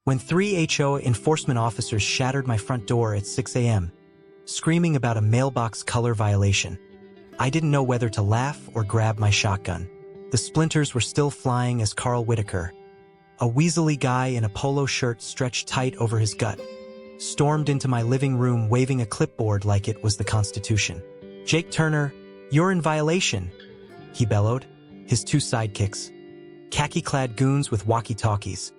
when 3 HOA enforcement officers shattered my front door at 6 a.m., screaming about a mailbox color violation. I didn't know whether to laugh or grab my shotgun. The splinters were still flying as Carl Whitaker, a weaselly guy in a polo shirt stretched tight over his gut, stormed into my living room waving a clipboard like it was the Constitution. "Jake Turner, you're in violation," he bellowed, his 2 sidekicks, khaki-clad goons with walkie-talkies,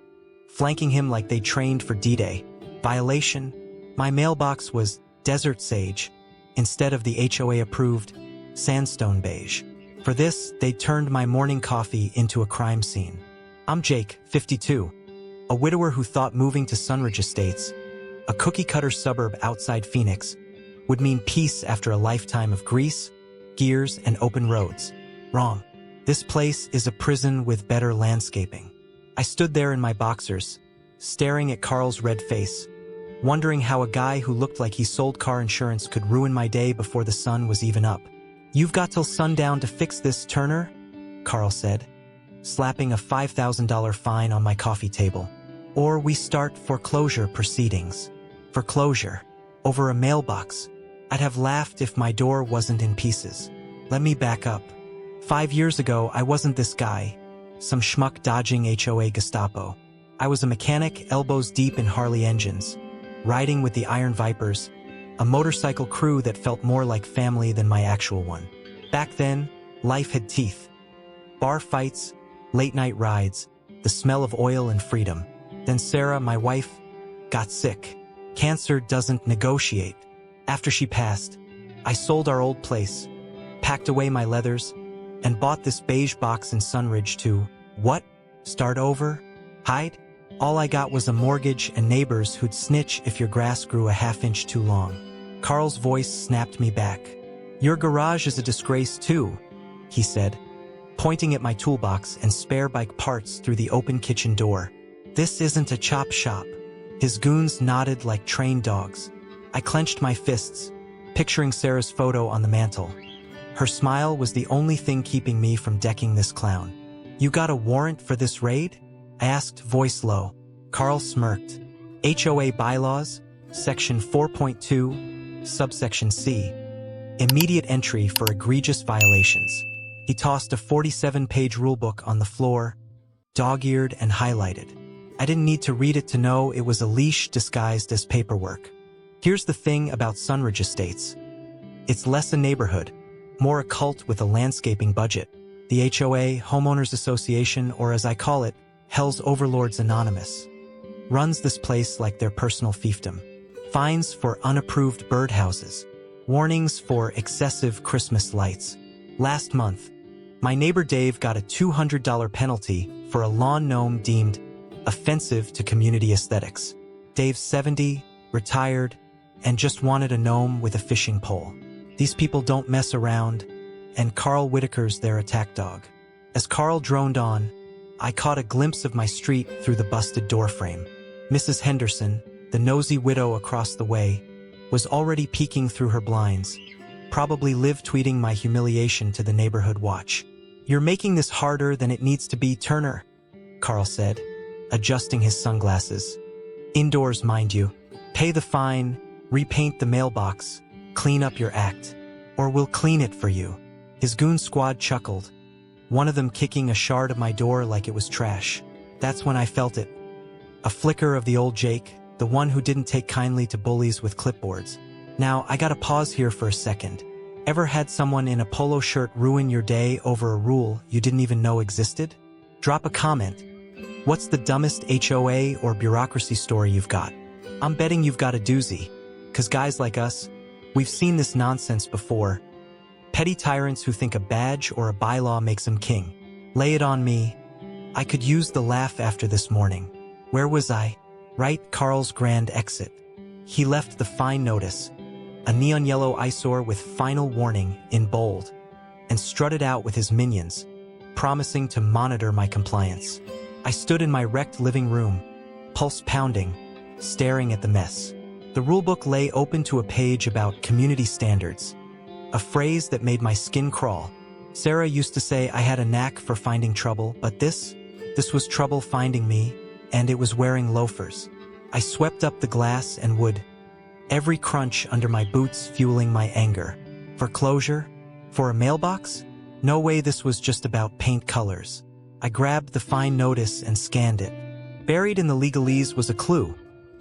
flanking him like they trained for D-Day. Violation? My mailbox was desert sage instead of the HOA-approved sandstone beige. For this, they turned my morning coffee into a crime scene. I'm Jake, 52, a widower who thought moving to Sunridge Estates, a cookie-cutter suburb outside Phoenix, would mean peace after a lifetime of grease, gears, and open roads. Wrong. This place is a prison with better landscaping. I stood there in my boxers, staring at Carl's red face, wondering how a guy who looked like he sold car insurance could ruin my day before the sun was even up. "You've got till sundown to fix this, Turner," Carl said, slapping a $5,000 fine on my coffee table. "Or we start foreclosure proceedings." Foreclosure? Over a mailbox? I'd have laughed if my door wasn't in pieces. Let me back up. 5 years ago, I wasn't this guy, some schmuck dodging HOA Gestapo. I was a mechanic elbows deep in Harley engines, riding with the Iron Vipers, a motorcycle crew that felt more like family than my actual one. Back then, life had teeth. Bar fights, late-night rides, the smell of oil and freedom. Then Sarah, my wife, got sick. Cancer doesn't negotiate. After she passed, I sold our old place, packed away my leathers, and bought this beige box in Sunridge to, what? Start over? Hide? All I got was a mortgage and neighbors who'd snitch if your grass grew a half-inch too long. Carl's voice snapped me back. "Your garage is a disgrace too," he said, pointing at my toolbox and spare bike parts through the open kitchen door. "This isn't a chop shop." His goons nodded like trained dogs. I clenched my fists, picturing Sarah's photo on the mantel. Her smile was the only thing keeping me from decking this clown. "You got a warrant for this raid?" I asked, voice low. Carl smirked. "HOA bylaws, section 4.2, subsection C. Immediate entry for egregious violations." He tossed a 47-page rulebook on the floor, dog-eared and highlighted. I didn't need to read it to know it was a leash disguised as paperwork. Here's the thing about Sunridge Estates. It's less a neighborhood, more a cult with a landscaping budget. The HOA, Homeowners Association, or as I call it, Hell's Overlords Anonymous, runs this place like their personal fiefdom. Fines for unapproved birdhouses, warnings for excessive Christmas lights. Last month, my neighbor Dave got a $200 penalty for a lawn gnome deemed offensive to community aesthetics. Dave's 70, retired, and just wanted a gnome with a fishing pole. These people don't mess around, and Carl Whitaker's their attack dog. As Carl droned on, I caught a glimpse of my street through the busted doorframe. Mrs. Henderson, the nosy widow across the way, was already peeking through her blinds, probably live-tweeting my humiliation to the neighborhood watch. "You're making this harder than it needs to be, Turner," Carl said, adjusting his sunglasses. "Indoors, mind you. Pay the fine, repaint the mailbox, clean up your act, or we'll clean it for you." His goon squad chuckled, one of them kicking a shard of my door like it was trash. That's when I felt it. A flicker of the old Jake, the one who didn't take kindly to bullies with clipboards. Now, I gotta pause here for a second. Ever had someone in a polo shirt ruin your day over a rule you didn't even know existed? Drop a comment. What's the dumbest HOA or bureaucracy story you've got? I'm betting you've got a doozy. 'Cause guys like us, we've seen this nonsense before. Petty tyrants who think a badge or a bylaw makes them king. Lay it on me. I could use the laugh after this morning. Where was I? Right, Carl's grand exit. He left the fine notice, a neon yellow eyesore with final warning in bold, and strutted out with his minions, promising to monitor my compliance. I stood in my wrecked living room, pulse pounding, staring at the mess. The rulebook lay open to a page about community standards, a phrase that made my skin crawl. Sarah used to say I had a knack for finding trouble, but this was trouble finding me, and it was wearing loafers. I swept up the glass and wood, every crunch under my boots fueling my anger. Foreclosure? For a mailbox? No way, this was just about paint colors. I grabbed the fine notice and scanned it. Buried in the legalese was a clue.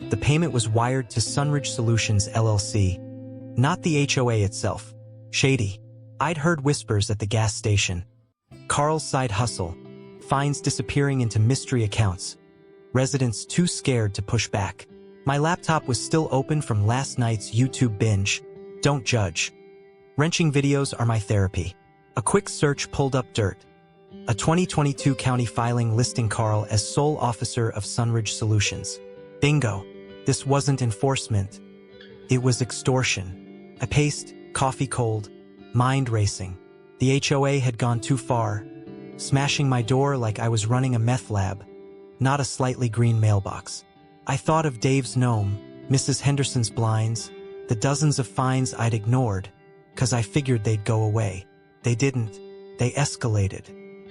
The payment was wired to Sunridge Solutions LLC, not the HOA itself. Shady. I'd heard whispers at the gas station. Carl's side hustle. Fines disappearing into mystery accounts. Residents too scared to push back. My laptop was still open from last night's YouTube binge. Don't judge. Wrenching videos are my therapy. A quick search pulled up dirt. A 2022 county filing listing Carl as sole officer of Sunridge Solutions. Bingo. This wasn't enforcement. It was extortion. I paced, coffee cold, mind racing. The HOA had gone too far, smashing my door like I was running a meth lab, not a slightly green mailbox. I thought of Dave's gnome, Mrs. Henderson's blinds, the dozens of fines I'd ignored, 'cause I figured they'd go away. They didn't. They escalated.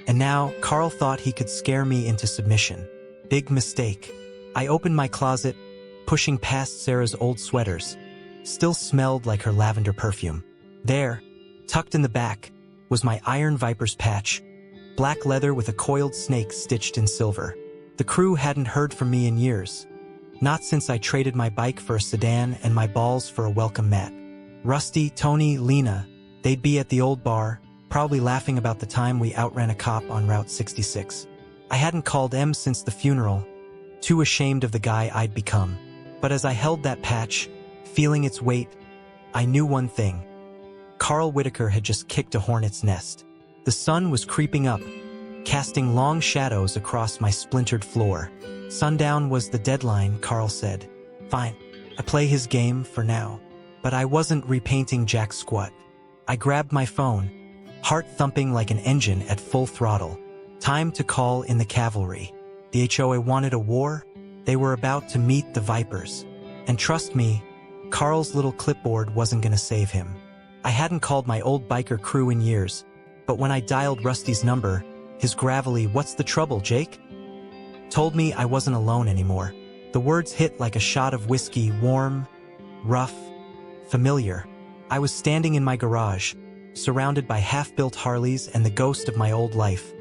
And now, Carl thought he could scare me into submission. Big mistake. I opened my closet, pushing past Sarah's old sweaters. Still smelled like her lavender perfume. There, tucked in the back, was my Iron Viper's patch, black leather with a coiled snake stitched in silver. The crew hadn't heard from me in years. Not since I traded my bike for a sedan and my balls for a welcome mat. Rusty, Tony, Lena, they'd be at the old bar, probably laughing about the time we outran a cop on Route 66. I hadn't called M since the funeral, too ashamed of the guy I'd become. But as I held that patch, feeling its weight, I knew one thing. Carl Whitaker had just kicked a hornet's nest. The sun was creeping up, casting long shadows across my splintered floor. Sundown was the deadline, Carl said. Fine, I play his game for now. But I wasn't repainting jack squat. I grabbed my phone, heart thumping like an engine at full throttle. Time to call in the cavalry. The HOA wanted a war. They were about to meet the Vipers. And trust me, Carl's little clipboard wasn't gonna save him. I hadn't called my old biker crew in years, but when I dialed Rusty's number, his gravelly "What's the trouble, Jake?" told me I wasn't alone anymore. The words hit like a shot of whiskey, warm, rough, familiar. I was standing in my garage, surrounded by half-built Harleys and the ghost of my old life.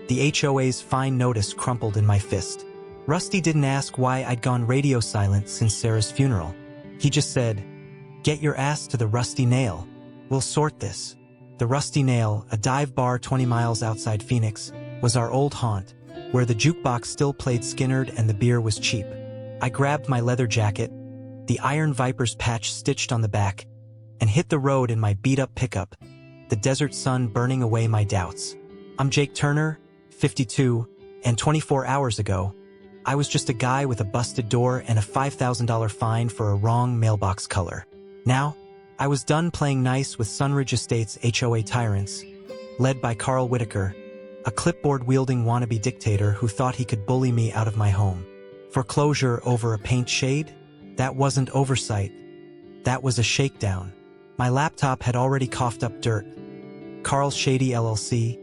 The HOA's fine notice crumpled in my fist. Rusty didn't ask why I'd gone radio silent since Sarah's funeral. He just said, "Get your ass to the Rusty Nail. We'll sort this." The Rusty Nail, a dive bar 20 miles outside Phoenix, was our old haunt, where the jukebox still played Skinnerd and the beer was cheap. I grabbed my leather jacket, the Iron Viper's patch stitched on the back, and hit the road in my beat-up pickup, the desert sun burning away my doubts. I'm Jake Turner, 52, and 24 hours ago, I was just a guy with a busted door and a $5,000 fine for a wrong mailbox color. Now, I was done playing nice with Sunridge Estates HOA tyrants, led by Carl Whitaker, a clipboard-wielding wannabe dictator who thought he could bully me out of my home. Foreclosure over a paint shade? That wasn't oversight. That was a shakedown. My laptop had already coughed up dirt. Carl's shady LLC,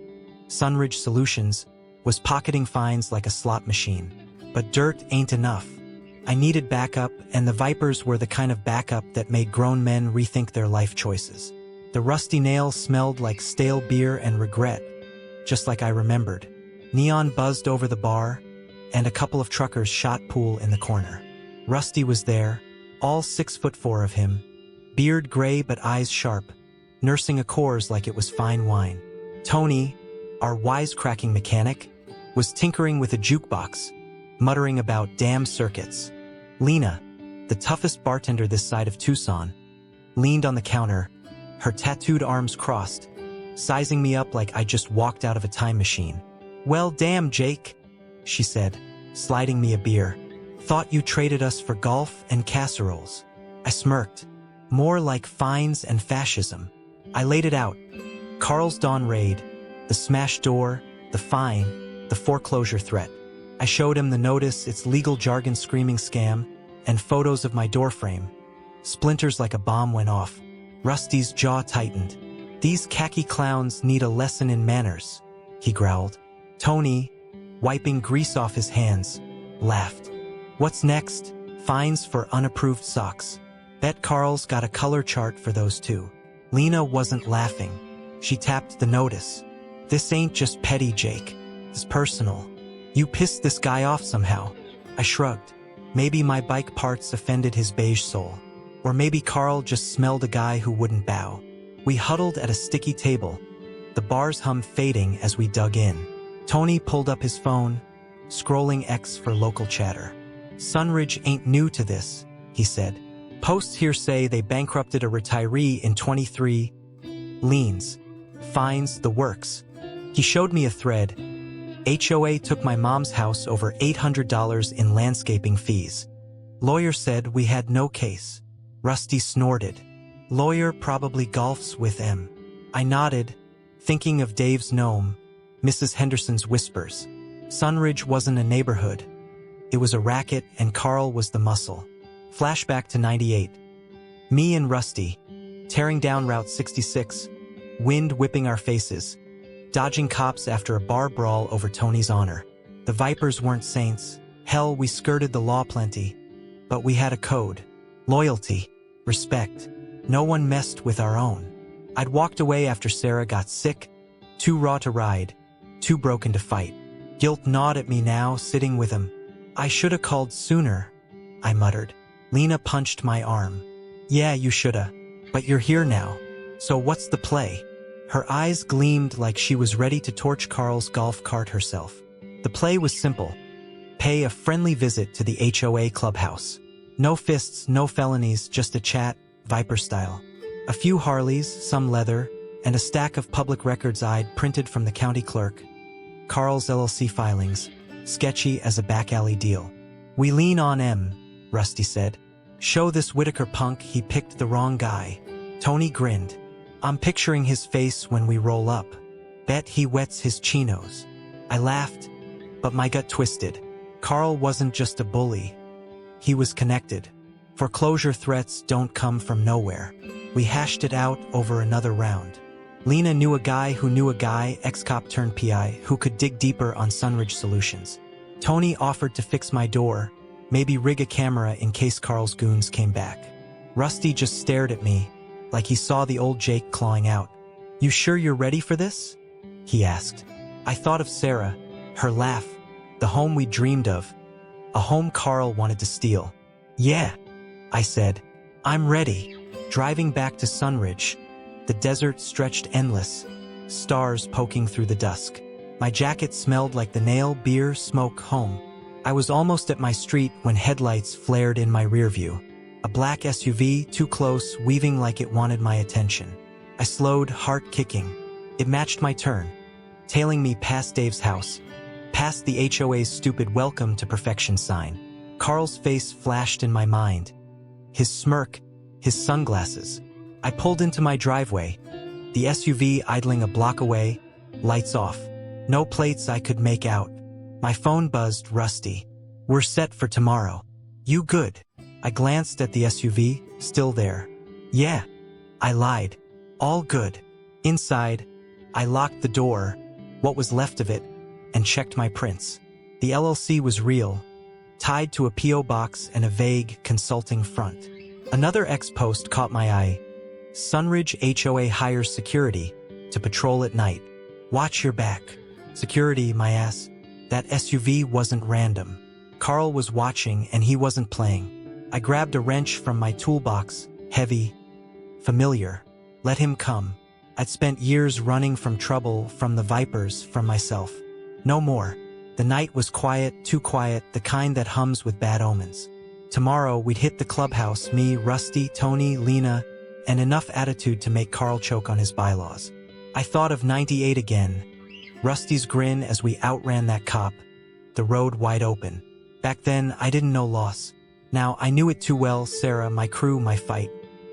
Sunridge Solutions, was pocketing fines like a slot machine. But dirt ain't enough. I needed backup, and the Vipers were the kind of backup that made grown men rethink their life choices. The Rusty Nail smelled like stale beer and regret, just like I remembered. Neon buzzed over the bar, and a couple of truckers shot pool in the corner. Rusty was there, all 6'4" of him, beard gray but eyes sharp, nursing a Coors like it was fine wine. Tony, our wisecracking mechanic, was tinkering with a jukebox, muttering about damn circuits. Lena, the toughest bartender this side of Tucson, leaned on the counter, her tattooed arms crossed, sizing me up like I just walked out of a time machine. "Well, damn, Jake," she said, sliding me a beer. "Thought you traded us for golf and casseroles." I smirked. More like fines and fascism. I laid it out. Carl's dawn raid, the smashed door, the fine, the foreclosure threat. I showed him the notice, its legal jargon screaming scam, and photos of my doorframe. Splinters like a bomb went off. Rusty's jaw tightened. "These khaki clowns need a lesson in manners," he growled. Tony, wiping grease off his hands, laughed. What's next? Fines for unapproved socks. Bet Carl's got a color chart for those too. Lena wasn't laughing. She tapped the notice. This ain't just petty, Jake. It's personal. You pissed this guy off somehow. I shrugged. Maybe my bike parts offended his beige soul. Or maybe Carl just smelled a guy who wouldn't bow. We huddled at a sticky table, the bar's hum fading as we dug in. Tony pulled up his phone, scrolling X for local chatter. Sunridge ain't new to this, he said. Posts here say they bankrupted a retiree in 23. Liens, fines, the works. He showed me a thread. HOA took my mom's house over $800 in landscaping fees. Lawyer said we had no case. Rusty snorted. Lawyer probably golfs with M. I nodded, thinking of Dave's gnome, Mrs. Henderson's whispers. Sunridge wasn't a neighborhood. It was a racket, and Carl was the muscle. Flashback to 98. Me and Rusty, tearing down Route 66, wind whipping our faces, dodging cops after a bar brawl over Tony's honor. The Vipers weren't saints. Hell, we skirted the law plenty. But we had a code. Loyalty. Respect. No one messed with our own. I'd walked away after Sarah got sick, too raw to ride, too broken to fight. Guilt gnawed at me now, sitting with him. I should have called sooner, I muttered. Lena punched my arm. Yeah, you shoulda. But you're here now. So what's the play? Her eyes gleamed like she was ready to torch Carl's golf cart herself. The play was simple. Pay a friendly visit to the HOA clubhouse. No fists, no felonies, just a chat, Viper style. A few Harleys, some leather, and a stack of public records I'd printed from the county clerk. Carl's LLC filings, sketchy as a back alley deal. We lean on M, Rusty said. Show this Whitaker punk he picked the wrong guy. Tony grinned. I'm picturing his face when we roll up. Bet he wets his chinos. I laughed, but my gut twisted. Carl wasn't just a bully. He was connected. Foreclosure threats don't come from nowhere. We hashed it out over another round. Lena knew a guy who knew a guy, ex-cop turned PI, who could dig deeper on Sunridge solutions. Tony offered to fix my door, maybe rig a camera in case Carl's goons came back. Rusty just stared at me, like he saw the old Jake clawing out. You sure you're ready for this? He asked. I thought of Sarah, her laugh, the home we dreamed of, a home Carl wanted to steal. Yeah, I said. I'm ready. Driving back to Sunridge, the desert stretched endless, stars poking through the dusk. My jacket smelled like the nail, beer, smoke, home. I was almost at my street when headlights flared in my rear view. A black SUV, too close, weaving like it wanted my attention. I slowed, heart kicking. It matched my turn, tailing me past Dave's house, past the HOA's stupid welcome to perfection sign. Carl's face flashed in my mind. His smirk, his sunglasses. I pulled into my driveway, the SUV idling a block away, lights off. No plates I could make out. My phone buzzed. Rusty. We're set for tomorrow. You good? I glanced at the SUV, still there. Yeah. I lied. All good. Inside, I locked the door, what was left of it, and checked my prints. The LLC was real, tied to a P.O. box and a vague, consulting front. Another ex-post caught my eye. Sunridge HOA hires security to patrol at night. Watch your back. Security, my ass. That SUV wasn't random. Carl was watching and he wasn't playing. I grabbed a wrench from my toolbox, heavy, familiar. Let him come. I'd spent years running from trouble, from the Vipers, from myself. No more. The night was quiet, too quiet, the kind that hums with bad omens. Tomorrow we'd hit the clubhouse, me, Rusty, Tony, Lena, and enough attitude to make Carl choke on his bylaws. I thought of 98 again. Rusty's grin as we outran that cop, the road wide open. Back then, I didn't know loss. Now, I knew it too well, Sarah, my crew, my fight.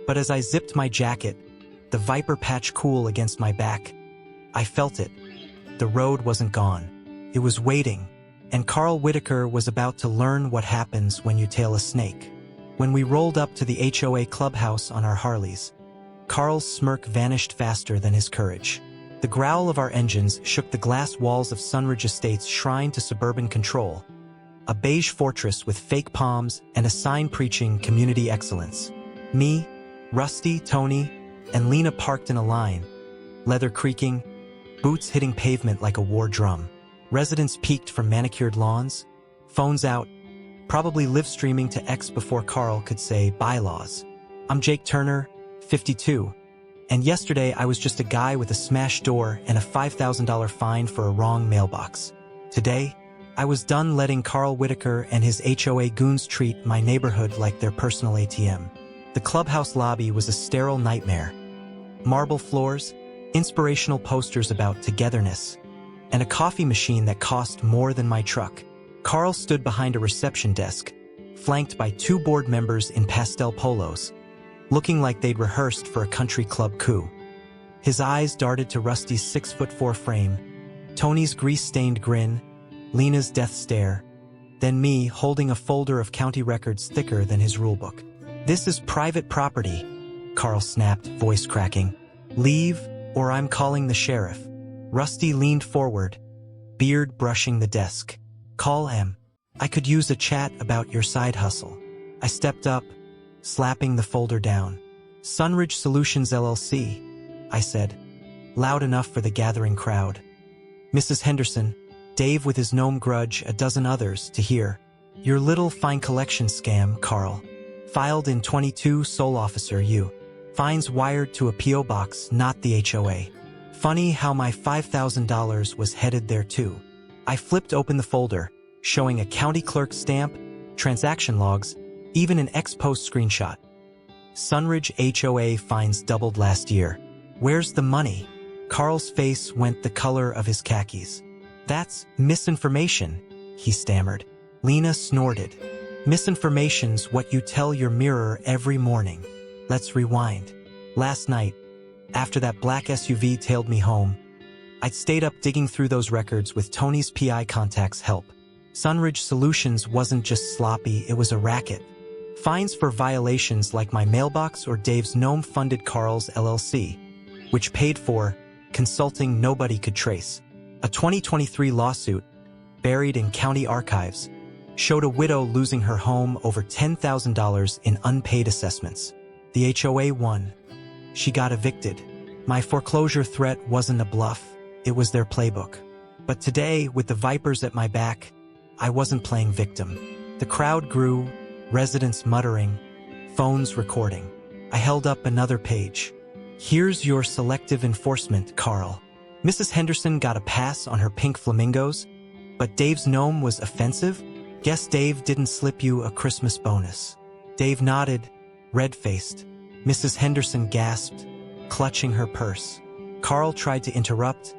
But as I zipped my jacket, the Viper patch cool against my back, I felt it. The road wasn't gone. It was waiting, and Carl Whitaker was about to learn what happens when you tail a snake. When we rolled up to the HOA clubhouse on our Harleys, Carl's smirk vanished faster than his courage. The growl of our engines shook the glass walls of Sunridge Estate's shrine to suburban control. a beige fortress with fake palms and a sign preaching community excellence. Me, Rusty, Tony, and Lena parked in a line, leather creaking, boots hitting pavement like a war drum. Residents peeked from manicured lawns, phones out, probably live streaming to X before Carl could say bylaws. I'm Jake Turner, 52, and yesterday I was just a guy with a smashed door and a $5,000 fine for a wrong mailbox. Today, I was done letting Carl Whitaker and his HOA goons treat my neighborhood like their personal ATM. The clubhouse lobby was a sterile nightmare. Marble floors, inspirational posters about togetherness, and a coffee machine that cost more than my truck. Carl stood behind a reception desk, flanked by two board members in pastel polos, looking like they'd rehearsed for a country club coup. His eyes darted to Rusty's 6'4" frame, Tony's grease-stained grin, Lena's death stare, then me holding a folder of county records thicker than his rulebook. "This is private property," Carl snapped, voice cracking. "Leave, or I'm calling the sheriff." Rusty leaned forward, beard brushing the desk. "Call him. I could use a chat about your side hustle." I stepped up, slapping the folder down. "Sunridge Solutions LLC," I said, loud enough for the gathering crowd. Mrs. Henderson, Dave with his gnome grudge, a dozen others to hear. "Your little fine collection scam, Carl. Filed in 22 Sole Officer U. Fines wired to a P.O. box, not the HOA. Funny how my $5,000 was headed there too." I flipped open the folder, showing a county clerk's stamp, transaction logs, even an ex-post screenshot. Sunridge HOA fines doubled last year. "Where's the money?" Carl's face went the color of his khakis. "That's misinformation," he stammered. Lena snorted. "Misinformation's what you tell your mirror every morning." Let's rewind. Last night, after that black SUV tailed me home, I'd stayed up digging through those records with Tony's PI contact's help. Sunridge Solutions wasn't just sloppy, it was a racket. Fines for violations like my mailbox or Dave's gnome-funded Carl's LLC, which paid for consulting nobody could trace. A 2023 lawsuit, buried in county archives, showed a widow losing her home over $10,000 in unpaid assessments. The HOA won. She got evicted. My foreclosure threat wasn't a bluff, it was their playbook. But today, with the vipers at my back, I wasn't playing victim. The crowd grew, residents muttering, phones recording. I held up another page. "Here's your selective enforcement, Carl." Mrs. Henderson got a pass on her pink flamingos, but Dave's gnome was offensive? Guess Dave didn't slip you a Christmas bonus. Dave nodded, red-faced. Mrs. Henderson gasped, clutching her purse. Carl tried to interrupt,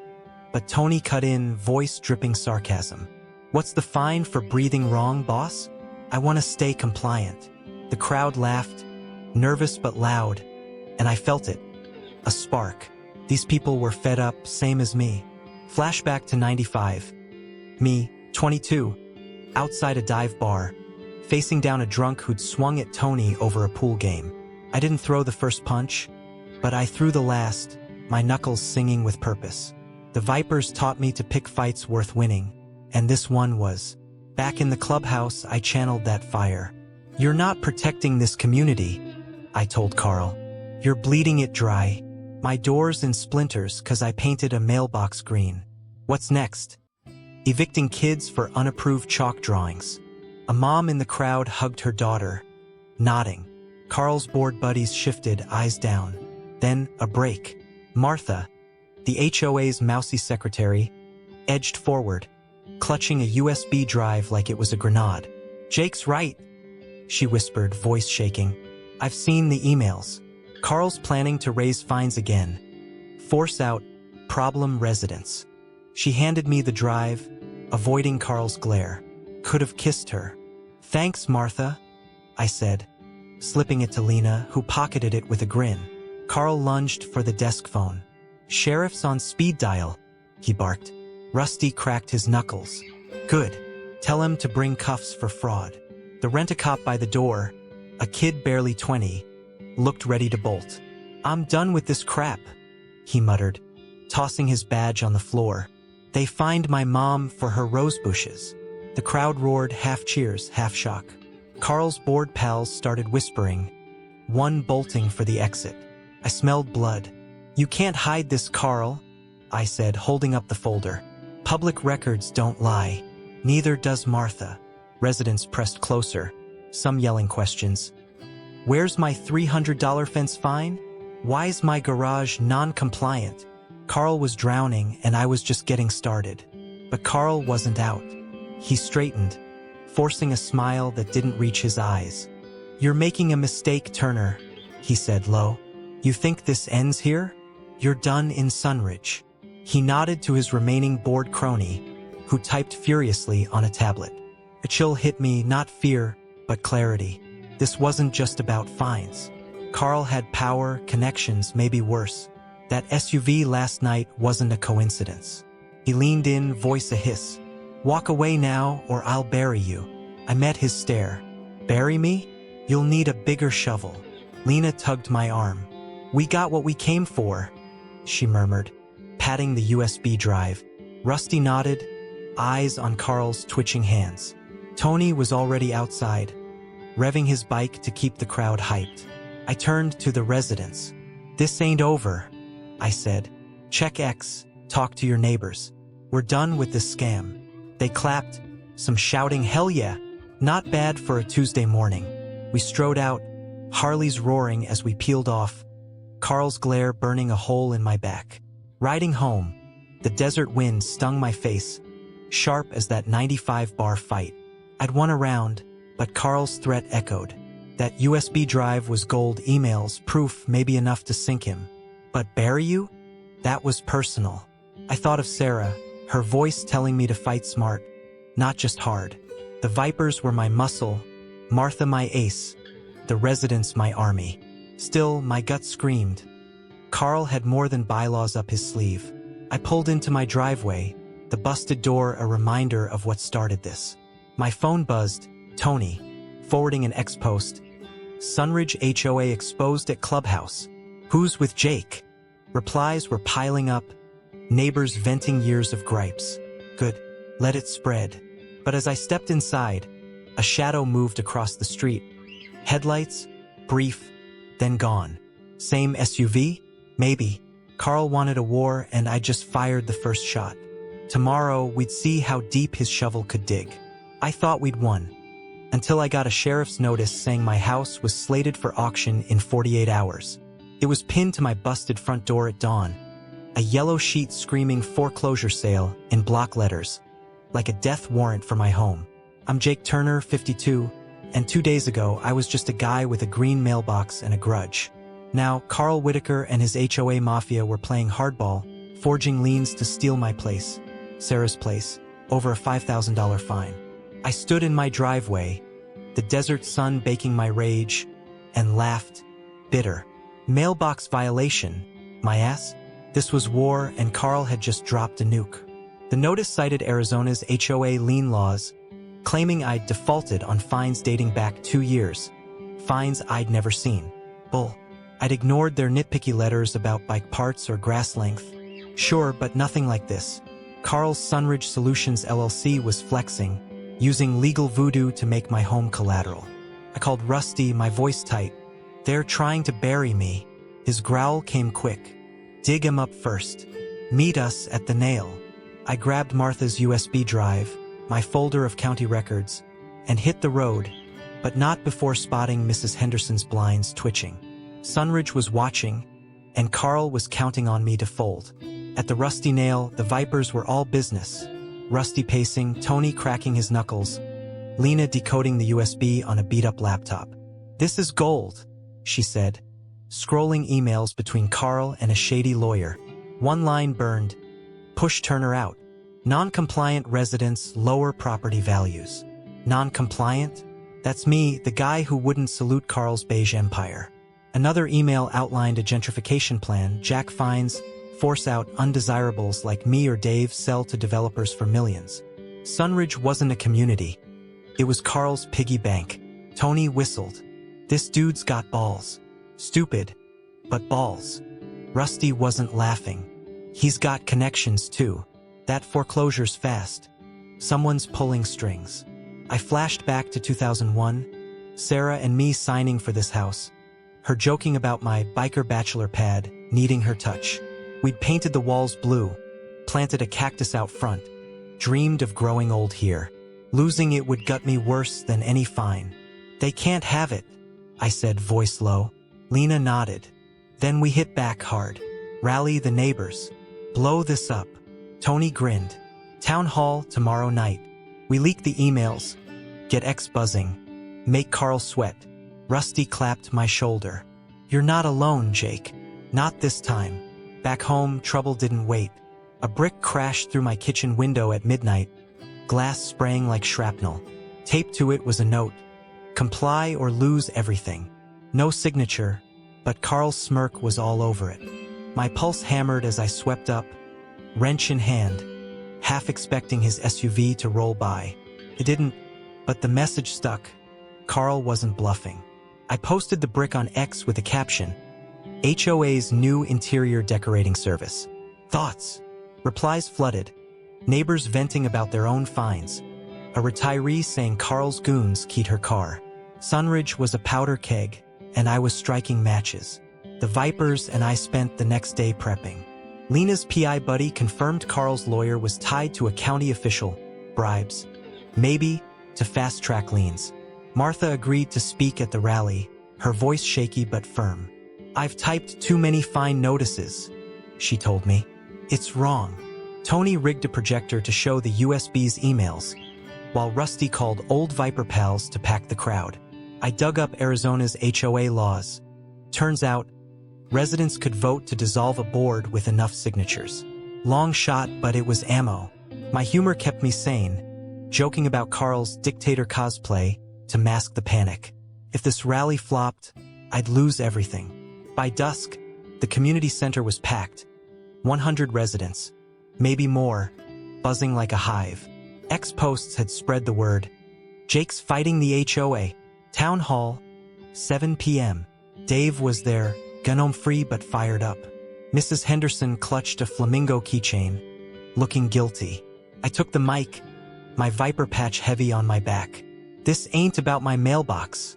but Tony cut in, voice dripping sarcasm. "What's the fine for breathing wrong, boss? I want to stay compliant." The crowd laughed, nervous but loud, and I felt it. A spark. These people were fed up, same as me. Flashback to 95. Me, 22, outside a dive bar, facing down a drunk who'd swung at Tony over a pool game. I didn't throw the first punch, but I threw the last, my knuckles singing with purpose. The Vipers taught me to pick fights worth winning, and this one was. Back in the clubhouse, I channeled that fire. "You're not protecting this community," I told Carl. "You're bleeding it dry. My door's in splinters 'cause I painted a mailbox green. What's next?" Evicting kids for unapproved chalk drawings. A mom in the crowd hugged her daughter, nodding. Carl's board buddies shifted, eyes down. Then a break. Martha, the HOA's mousy secretary, edged forward, clutching a USB drive like it was a grenade. "Jake's right," she whispered, voice shaking. "I've seen the emails. Carl's planning to raise fines again. Force out problem residents." She handed me the drive, avoiding Carl's glare. Could have kissed her. "Thanks, Martha," I said, slipping it to Lena, who pocketed it with a grin. Carl lunged for the desk phone. "Sheriff's on speed dial," he barked. Rusty cracked his knuckles. "Good. Tell him to bring cuffs for fraud." The rent-a-cop by the door, a kid barely 20, looked ready to bolt. "I'm done with this crap," he muttered, tossing his badge on the floor. "They fined my mom for her rose bushes." The crowd roared, half cheers, half shock. Carl's bored pals started whispering, one bolting for the exit. I smelled blood. "You can't hide this, Carl," I said, holding up the folder. "Public records don't lie. Neither does Martha." Residents pressed closer, some yelling questions. "Where's my $300 fence fine? Why's my garage non-compliant?" Carl was drowning and I was just getting started. But Carl wasn't out. He straightened, forcing a smile that didn't reach his eyes. "You're making a mistake, Turner," he said low. "You think this ends here? You're done in Sunridge." He nodded to his remaining bored crony, who typed furiously on a tablet. A chill hit me, not fear, but clarity. This wasn't just about fines. Carl had power, connections, maybe worse. That SUV last night wasn't a coincidence. He leaned in, voice a hiss. "Walk away now, or I'll bury you." I met his stare. "Bury me? You'll need a bigger shovel." Lena tugged my arm. "We got what we came for," she murmured, patting the USB drive. Rusty nodded, eyes on Carl's twitching hands. Tony was already outside, revving his bike to keep the crowd hyped. I turned to the residents. "This ain't over," I said. "Check X, talk to your neighbors. We're done with this scam." They clapped, some shouting, "Hell yeah!" Not bad for a Tuesday morning. We strode out, Harleys roaring as we peeled off, Carl's glare burning a hole in my back. Riding home, the desert wind stung my face, sharp as that 95-bar fight. I'd won a round, but Carl's threat echoed. That USB drive was gold, emails, proof maybe enough to sink him. But bury you? That was personal. I thought of Sarah, her voice telling me to fight smart, not just hard. The Vipers were my muscle, Martha my ace, the residents my army. Still, my gut screamed. Carl had more than bylaws up his sleeve. I pulled into my driveway, the busted door a reminder of what started this. My phone buzzed, Tony, forwarding an ex-post. Sunridge HOA exposed at Clubhouse. Who's with Jake? Replies were piling up, neighbors venting years of gripes. Good, let it spread. But as I stepped inside, a shadow moved across the street. Headlights, brief, then gone. Same SUV? Maybe. Carl wanted a war and I just fired the first shot. Tomorrow, we'd see how deep his shovel could dig. I thought we'd won. Until I got a sheriff's notice saying my house was slated for auction in 48 hours. It was pinned to my busted front door at dawn. A yellow sheet screaming foreclosure sale in block letters, like a death warrant for my home. I'm Jake Turner, 52, and 2 days ago I was just a guy with a green mailbox and a grudge. Now, Carl Whitaker and his HOA mafia were playing hardball, forging liens to steal my place, Sarah's place, over a $5,000 fine. I stood in my driveway, the desert sun baking my rage, and laughed, bitter. Mailbox violation, my ass? This was war and Carl had just dropped a nuke. The notice cited Arizona's HOA lien laws, claiming I'd defaulted on fines dating back 2 years. Fines I'd never seen. Bull. I'd ignored their nitpicky letters about bike parts or grass length. Sure, but nothing like this. Carl's Sunridge Solutions LLC was flexing, using legal voodoo to make my home collateral. I called Rusty, my voice tight. "They're trying to bury me." His growl came quick. "Dig him up first. Meet us at the nail." I grabbed Martha's USB drive, my folder of county records, and hit the road, but not before spotting Mrs. Henderson's blinds twitching. Sunridge was watching, and Carl was counting on me to fold. At the Rusty nail, the Vipers were all business. Rusty pacing, Tony cracking his knuckles, Lena decoding the USB on a beat-up laptop. "This is gold," she said, scrolling emails between Carl and a shady lawyer. One line burned, "Push Turner out. Non-compliant residents lower property values." Non-compliant? That's me, the guy who wouldn't salute Carl's beige empire. Another email outlined a gentrification plan. Jack finds, force out undesirables like me or Dave, sell to developers for millions. Sunridge wasn't a community. It was Carl's piggy bank. Tony whistled. This dude's got balls. Stupid, but balls. Rusty wasn't laughing. He's got connections too. That foreclosure's fast. Someone's pulling strings. I flashed back to 2001, Sarah and me signing for this house. Her joking about my biker bachelor pad, needing her touch. We'd painted the walls blue, planted a cactus out front, dreamed of growing old here. Losing it would gut me worse than any fine. They can't have it, I said, voice low. Lena nodded. Then we hit back hard. Rally the neighbors. Blow this up. Tony grinned. Town hall tomorrow night. We leaked the emails. Get X buzzing. Make Carl sweat. Rusty clapped my shoulder. You're not alone, Jake. Not this time. Back home, trouble didn't wait. A brick crashed through my kitchen window at midnight, glass spraying like shrapnel. Taped to it was a note. Comply or lose everything. No signature, but Carl's smirk was all over it. My pulse hammered as I swept up, wrench in hand, half expecting his SUV to roll by. It didn't, but the message stuck. Carl wasn't bluffing. I posted the brick on X with a caption, HOA's new interior decorating service. Thoughts. Replies flooded. Neighbors venting about their own finds. A retiree saying Carl's goons keyed her car. Sunridge was a powder keg, and I was striking matches. The Vipers and I spent the next day prepping. Lena's PI buddy confirmed Carl's lawyer was tied to a county official. Bribes. Maybe to fast-track liens. Martha agreed to speak at the rally, her voice shaky but firm. I've typed too many fine notices, she told me. It's wrong. Tony rigged a projector to show the USB's emails, while Rusty called old Viper pals to pack the crowd. I dug up Arizona's HOA laws. Turns out, residents could vote to dissolve a board with enough signatures. Long shot, but it was ammo. My humor kept me sane, joking about Carl's dictator cosplay to mask the panic. If this rally flopped, I'd lose everything. By dusk, the community center was packed. 100 residents, maybe more, buzzing like a hive. X posts had spread the word. Jake's fighting the HOA. Town hall, 7 p.m. Dave was there, gnome-free but fired up. Mrs. Henderson clutched a flamingo keychain, looking guilty. I took the mic, my Viper patch heavy on my back. This ain't about my mailbox.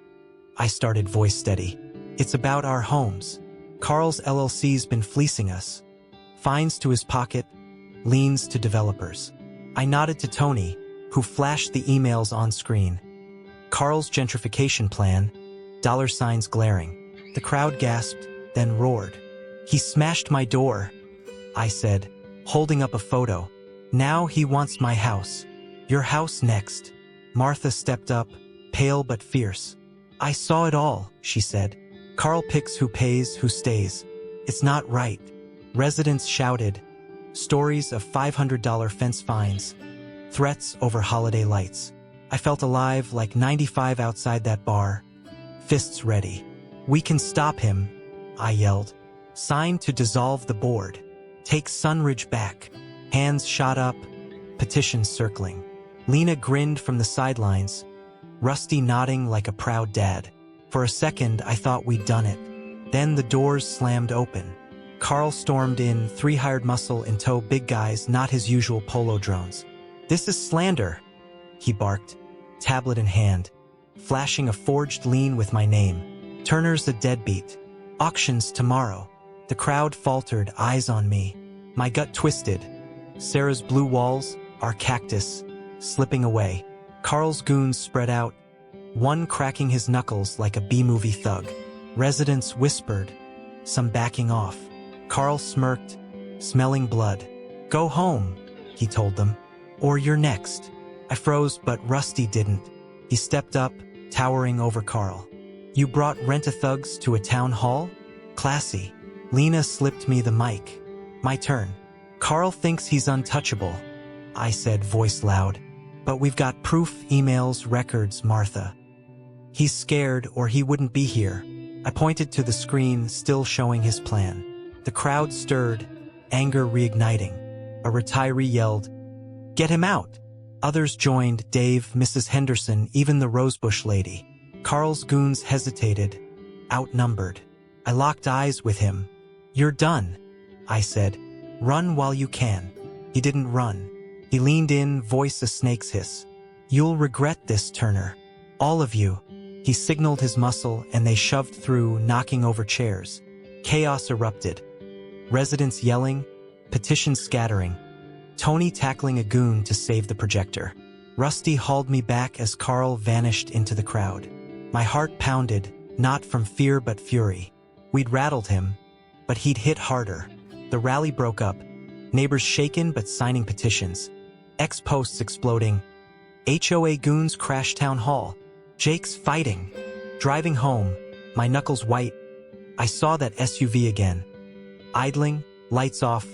I started, voice steady. It's about our homes. Carl's LLC's been fleecing us. Fines to his pocket, liens to developers. I nodded to Tony, who flashed the emails on screen. Carl's gentrification plan, $signs glaring. The crowd gasped, then roared. He smashed my door, I said, holding up a photo. Now he wants my house. Your house next. Martha stepped up, pale but fierce. I saw it all, she said. Carl picks who pays, who stays. It's not right. Residents shouted. Stories of $500 fence fines. Threats over holiday lights. I felt alive like 95 outside that bar. Fists ready. We can stop him, I yelled. Sign to dissolve the board. Take Sunridge back. Hands shot up, petitions circling. Lena grinned from the sidelines, Rusty nodding like a proud dad. For a second, I thought we'd done it. Then the doors slammed open. Carl stormed in, 3 hired muscle in tow, big guys, not his usual polo drones. This is slander, he barked, tablet in hand, flashing a forged lien with my name. Turner's a deadbeat. Auctions tomorrow. The crowd faltered, eyes on me. My gut twisted. Sarah's blue walls, our cactus, slipping away. Carl's goons spread out, one cracking his knuckles like a B-movie thug. Residents whispered, some backing off. Carl smirked, smelling blood. Go home, he told them, or you're next. I froze, but Rusty didn't. He stepped up, towering over Carl. You brought rent-a-thugs to a town hall? Classy. Lena slipped me the mic. My turn. Carl thinks he's untouchable, I said, voice loud. But we've got proof, emails, records, Martha. He's scared or he wouldn't be here. I pointed to the screen, still showing his plan. The crowd stirred, anger reigniting. A retiree yelled, "Get him out!" Others joined, Dave, Mrs. Henderson, even the rosebush lady. Carl's goons hesitated, outnumbered. I locked eyes with him. You're done, I said. Run while you can. He didn't run. He leaned in, voice a snake's hiss. "You'll regret this, Turner. All of you." He signaled his muscle and they shoved through, knocking over chairs. Chaos erupted. Residents yelling, petitions scattering, Tony tackling a goon to save the projector. Rusty hauled me back as Carl vanished into the crowd. My heart pounded, not from fear but fury. We'd rattled him, but he'd hit harder. The rally broke up, neighbors shaken but signing petitions. Ex-posts exploding. HOA goons crash town hall. Jake's fighting. Driving home, my knuckles white. I saw that SUV again. Idling, lights off,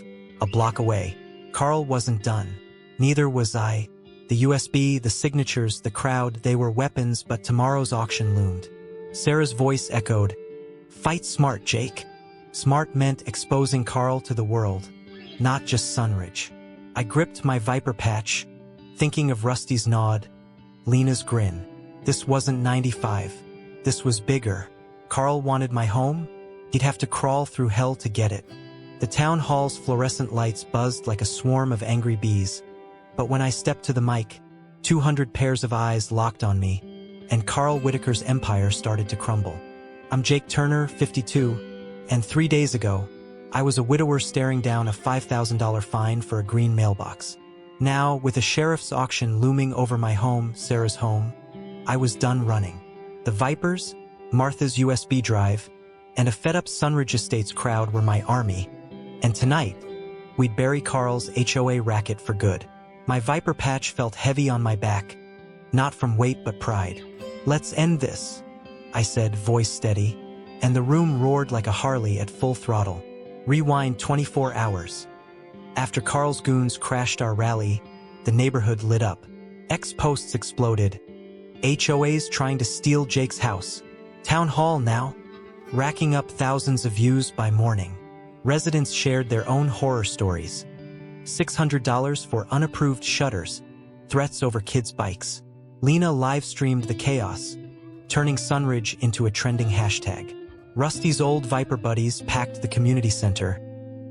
a block away. Carl wasn't done. Neither was I. The USB, the signatures, the crowd, they were weapons, but tomorrow's auction loomed. Sarah's voice echoed, "Fight smart, Jake." Smart meant exposing Carl to the world, not just Sunridge. I gripped my Viper patch, thinking of Rusty's nod, Lena's grin. This wasn't 95. This was bigger. Carl wanted my home? He'd have to crawl through hell to get it. The town hall's fluorescent lights buzzed like a swarm of angry bees. But when I stepped to the mic, 200 pairs of eyes locked on me, and Carl Whitaker's empire started to crumble. I'm Jake Turner, 52, and 3 days ago, I was a widower staring down a $5,000 fine for a green mailbox. Now, with a sheriff's auction looming over my home, Sarah's home, I was done running. The Vipers, Martha's USB drive, and a fed-up Sunridge Estates crowd were my army, and tonight, we'd bury Carl's HOA racket for good. My Viper patch felt heavy on my back, not from weight but pride. "Let's end this," I said, voice steady, and the room roared like a Harley at full throttle. Rewind 24 hours. After Carl's goons crashed our rally, the neighborhood lit up. Ex-posts exploded. HOAs trying to steal Jake's house. Town hall now, racking up thousands of views by morning. Residents shared their own horror stories. $600 for unapproved shutters, threats over kids' bikes. Lena live-streamed the chaos, turning Sunridge into a trending hashtag. Rusty's old Viper buddies packed the community center,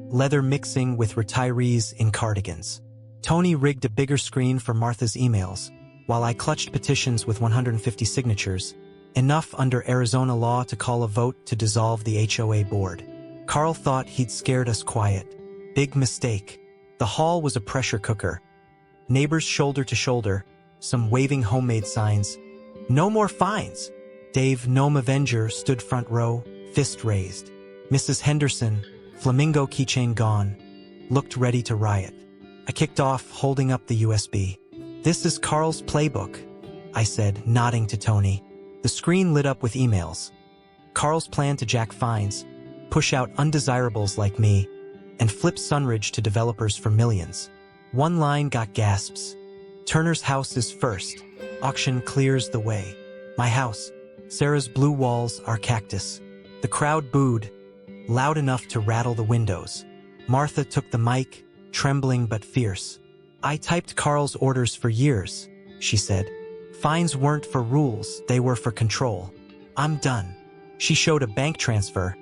leather mixing with retirees in cardigans. Tony rigged a bigger screen for Martha's emails, while I clutched petitions with 150 signatures, enough under Arizona law to call a vote to dissolve the HOA board. Carl thought he'd scared us quiet. Big mistake. The hall was a pressure cooker. Neighbors shoulder to shoulder, some waving homemade signs. "No more fines." Dave, Gnome Avenger, stood front row, fist raised. Mrs. Henderson, flamingo keychain gone, looked ready to riot. I kicked off, holding up the USB. "This is Carl's playbook," I said, nodding to Tony. The screen lit up with emails. Carl's plan to jack fines, push out undesirables like me, and flip Sunridge to developers for millions. One line got gasps. "Turner's house is first. Auction clears the way." My house. Sarah's blue walls are cactus. The crowd booed, loud enough to rattle the windows. Martha took the mic, trembling but fierce. "I typed Carl's orders for years," she said. "Fines weren't for rules, they were for control. I'm done." She showed a bank transfer,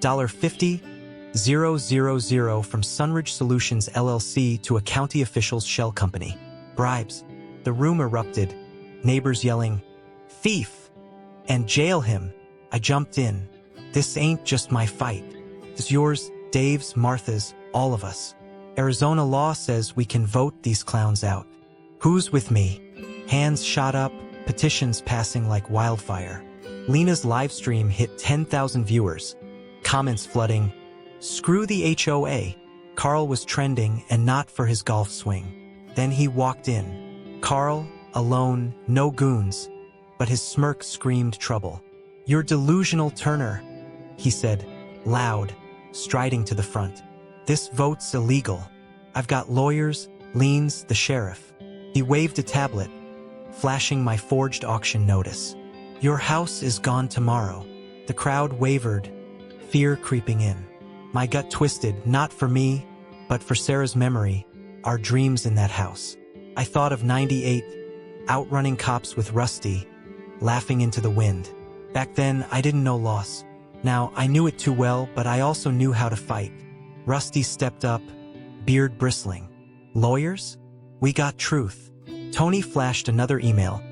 $50,000 from Sunridge Solutions LLC to a county official's shell company. Bribes. The room erupted, neighbors yelling, "Thief!" and "Jail him." I jumped in. "This ain't just my fight. It's yours, Dave's, Martha's, all of us. Arizona law says we can vote these clowns out. Who's with me?" Hands shot up, petitions passing like wildfire. Lena's live stream hit 10,000 viewers. Comments flooding. "Screw the HOA." Carl was trending, and not for his golf swing. Then he walked in. Carl, alone, no goons, but his smirk screamed trouble. "You're delusional, Turner," he said, loud, striding to the front. "This vote's illegal. I've got lawyers, liens, the sheriff." He waved a tablet, flashing my forged auction notice. "Your house is gone tomorrow." The crowd wavered, fear creeping in. My gut twisted, not for me, but for Sarah's memory, our dreams in that house. I thought of '98, outrunning cops with Rusty, laughing into the wind. Back then, I didn't know loss. Now, I knew it too well, but I also knew how to fight. Rusty stepped up, beard bristling. "Lawyers? We got truth. Tony flashed another email.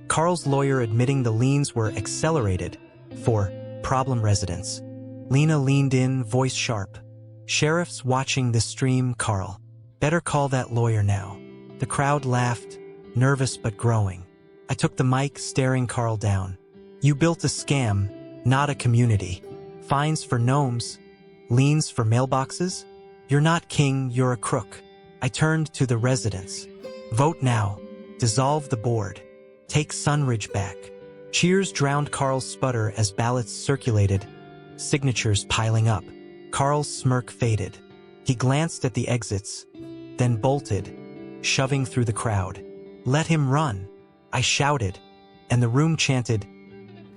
Carl's lawyer admitting the liens were accelerated for problem residents. Lena leaned in, voice sharp. Sheriff's watching this stream, Carl. Better call that lawyer now. The crowd laughed, nervous but growing. I took the mic, staring Carl down. You built a scam, not a community. Fines for gnomes, liens for mailboxes. You're not king, you're a crook. I turned to the residents. Vote now. Dissolve the board. Take Sunridge back. Cheers drowned Carl's sputter as ballots circulated, signatures piling up. Carl's smirk faded. He glanced at the exits, then bolted, shoving through the crowd. Let him run, I shouted, and the room chanted,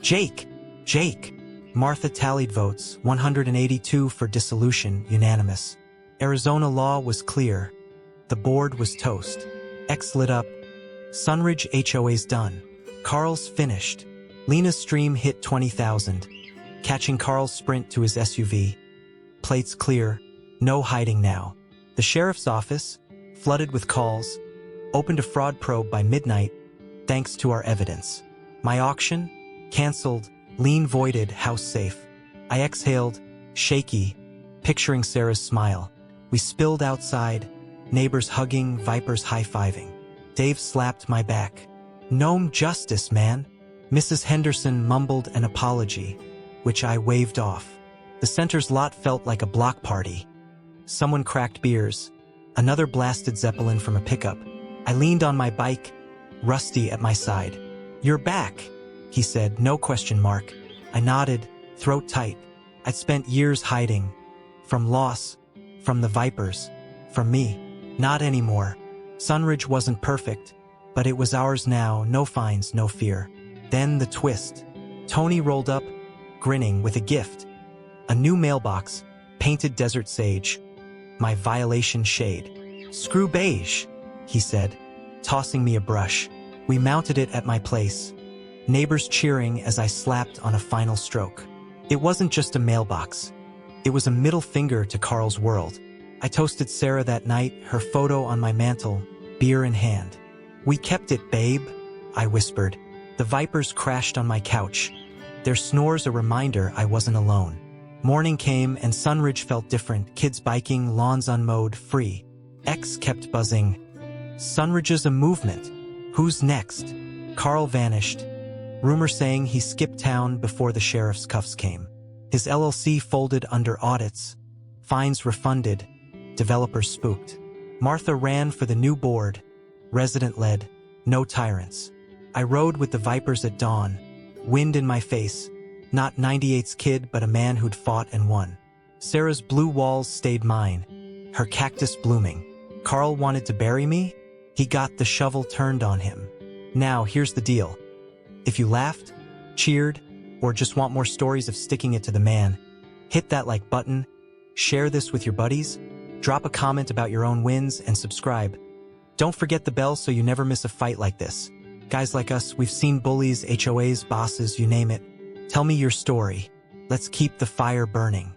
Jake! Jake! Martha tallied votes, 182 for dissolution, unanimous. Arizona law was clear. The board was toast. X lit up. Sunridge HOA's done. Carl's finished. Lena's stream hit 20,000. Catching Carl's sprint to his SUV. Plates clear. No hiding now. The sheriff's office, flooded with calls, opened a fraud probe by midnight, thanks to our evidence. My auction? Cancelled. Lien voided, house safe. I exhaled, shaky, picturing Sarah's smile. We spilled outside, neighbors hugging, vipers high-fiving. Dave slapped my back. Gnome justice, man. Mrs. Henderson mumbled an apology, which I waved off. The center's lot felt like a block party. Someone cracked beers. Another blasted Zeppelin from a pickup. I leaned on my bike, Rusty at my side. You're back, he said, no question mark. I nodded, throat tight. I'd spent years hiding. From loss, from the vipers, from me. Not anymore. Sunridge wasn't perfect, but it was ours now, no fines, no fear. Then the twist. Tony rolled up, grinning, with a gift. A new mailbox, painted desert sage. My violation shade. Screw beige, he said, tossing me a brush. We mounted it at my place. Neighbors cheering as I slapped on a final stroke. It wasn't just a mailbox. It was a middle finger to Carl's world. I toasted Sarah that night, her photo on my mantle, beer in hand. We kept it, babe, I whispered. The vipers crashed on my couch. Their snores a reminder I wasn't alone. Morning came and Sunridge felt different. Kids biking, lawns unmowed, free. X kept buzzing. Sunridge's a movement. Who's next? Carl vanished. Rumor saying he skipped town before the sheriff's cuffs came. His LLC folded under audits. Fines refunded. Developers spooked. Martha ran for the new board. Resident-led. No tyrants. I rode with the vipers at dawn. Wind in my face. Not 98's kid, but a man who'd fought and won. Sarah's blue walls stayed mine. Her cactus blooming. Carl wanted to bury me? He got the shovel turned on him. Now, here's the deal. If you laughed, cheered, or just want more stories of sticking it to the man, hit that like button, share this with your buddies, drop a comment about your own wins, and subscribe. Don't forget the bell so you never miss a fight like this. Guys like us, we've seen bullies, HOAs, bosses, you name it. Tell me your story. Let's keep the fire burning.